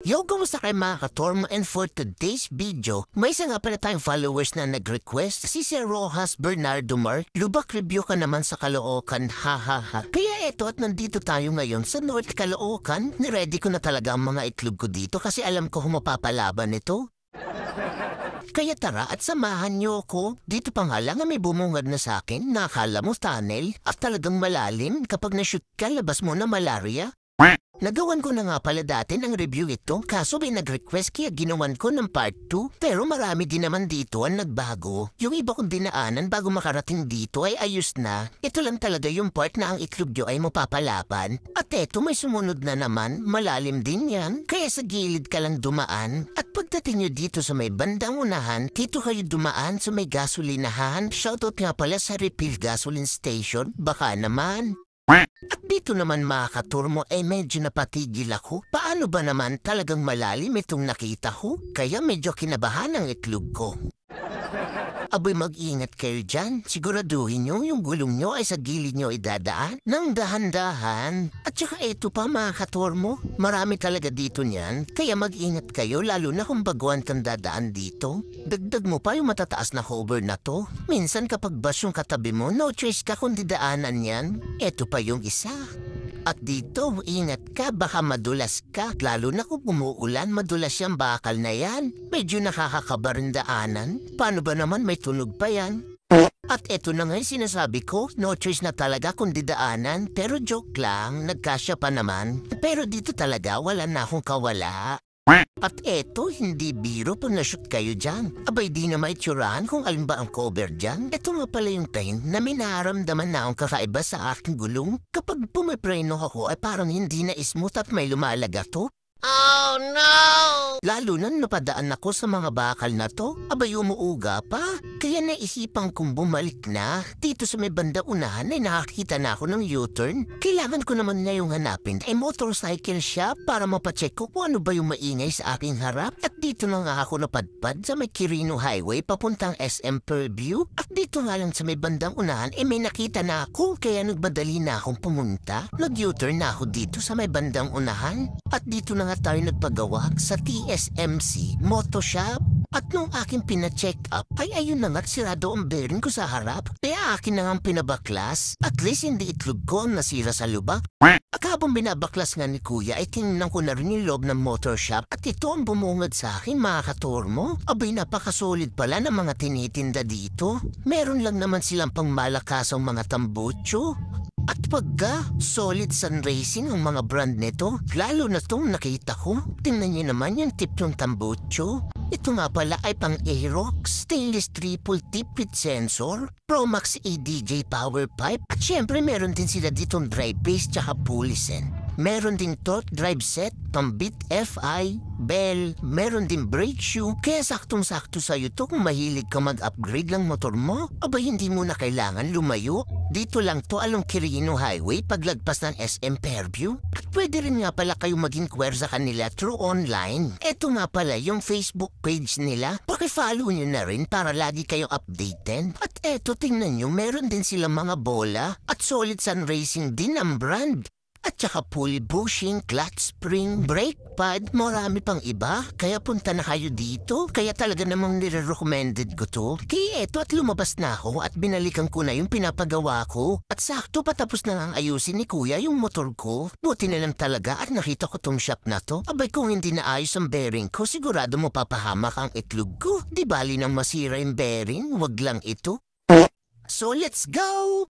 Yo, kumusta kayo mga katormo? And for today's video, may isa nga pala tayong followers na nag-request, si Sir Rojas Bernardo Mar. Lubak review ka naman sa Caloocan, ha. Kaya eto at nandito tayo ngayon sa North Caloocan. Niready ko na talaga ang mga itlog ko dito kasi alam ko mapapalaban ito. Kaya tara at samahan niyo ako. Dito pa nga lang may bumungad na sa akin na akala mo tunnel at talagang malalim. Kapag na-shoot ka, labas mo na malaria. Nagawan ko na nga pala dati ng review ito kaso may nag-request kaya ginawan ko ng part 2. Pero marami din naman dito ang nagbago. Yung iba kong dinaanan bago makarating dito ay ayos na. Ito lang talaga yung part na ang itlog nyo ay mapapalaban. At eto may sumunod na naman, malalim din yan. Kaya sa gilid ka lang dumaan. At pagdating nyo dito sa may bandang unahan, dito kayo dumaan sa may gasolinahan. Shoutout nga pala sa Refill Gasoline Station. Baka naman. At dito naman mga katurmo ay medyo napatigil ako. Paano ba naman talagang malalim itong nakita ko? Kaya medyo kinabahan ang itlog ko. Aboy mag-ingat kayo dyan. Siguraduhin nyo yung gulong nyo ay sa gilid nyo idadaan ng dahan-dahan. At saka ito pa mga katormo, marami talaga dito niyan. Kaya mag-ingat kayo lalo na kung baguhan kang dadaan dito. Dagdag mo pa yung matataas na hover na to. Minsan kapag bus yung katabi mo, no choice ka kundi daanan yan. Ito pa yung isa. At dito, ingat ka, baka madulas ka. Lalo na kung umuulan, madulas yung bakal na yan. Medyo nakakakabarindaanan. Paano ba naman may tunog pa yan? At eto na nga yung sinasabi ko, no choice na talaga kundi daanan. Pero joke lang, nagkasya pa naman. Pero dito talaga, wala na akong kawala. At eto, hindi biro pag na-shoot kayo dyan. Abay di na maitsurahan kung alin ba ang cover dyan. Ito nga pala yung time na minaramdaman na akong kakaiba sa aking gulong. Kapag pumipreno ako ay parang hindi na smooth at may lumalaga to. Oh no! Lalo na napadaan ako sa mga bakal na to, abay umuuga pa. Kaya naisipan kong bumalik na. Dito sa may banda unahan ay nakakita na ako ng U-turn. Kailangan ko naman ngayong hanapin ay motorcycle shop para mapacheck ko kung ano ba yung maingay sa aking harap. At dito na nga ako napadpad sa may Quirino Highway papuntang SM Purview. At dito nga lang sa may bandang unahan ay may nakita na ako kaya nagmadali na akong pumunta. Nag-U-turn na ako dito sa may bandang unahan. At dito na nga tayo nagpagawa sa TSMC Moto Shop. At nung aking pina-check up ay ayun na nga't sirado ang bearing ko sa harap. Kaya akin na nga pinabaklas. At least hindi itlog ko ang nasira sa lubak. At habang binabaklas nga ni kuya ay tingnan ko na rin yung loob ng motor shop. At ito ang bumungad sa akin mga katormo. Abay napakasolid pala ng mga tinitinda dito. Meron lang naman silang pang malakasang mga tambucho. At pagka solid sun racing ang mga brand nito, lalo na itong nakita ko. Tingnan niyo naman yung tip ng tambucho. Ito nga pala ay pang Aerox, stainless triple tip with sensor, Promax ADJ power pipe, at syempre meron din sila ditong drive base tsaka pulley. Meron ding torque drive set, pambit FI, bell, meron din brake shoe. Kaya saktong-sakto sa'yo to kung mahilig ka mag-upgrade lang motor mo. Aba hindi mo na kailangan lumayo. Dito lang to along Quirino Highway paglagpas ng SM Fairview. At pwede rin nga pala kayo maging queer sa kanila through online. Eto nga pala yung Facebook page nila. Paki-follow nyo na rin para lagi kayong updated. At eto tingnan nyo, meron din silang mga bola at solid sun racing din ang brand. At saka pulley bushing, clutch spring, brake pad, marami pang iba. Kaya punta na kayo dito. Kaya talaga namang nire-recommended ko to. Kaya eto at lumabas na ako at binalikan ko na yung pinapagawa ko. At sakto patapos na nang ayusin ni kuya yung motor ko. Buti na lang talaga at nakita ko tong shop na to. Abay kung hindi naayos ang bearing ko, sigurado mo papahamak ang itlog ko. Di bali nang masira yung bearing, wag lang ito. So let's go!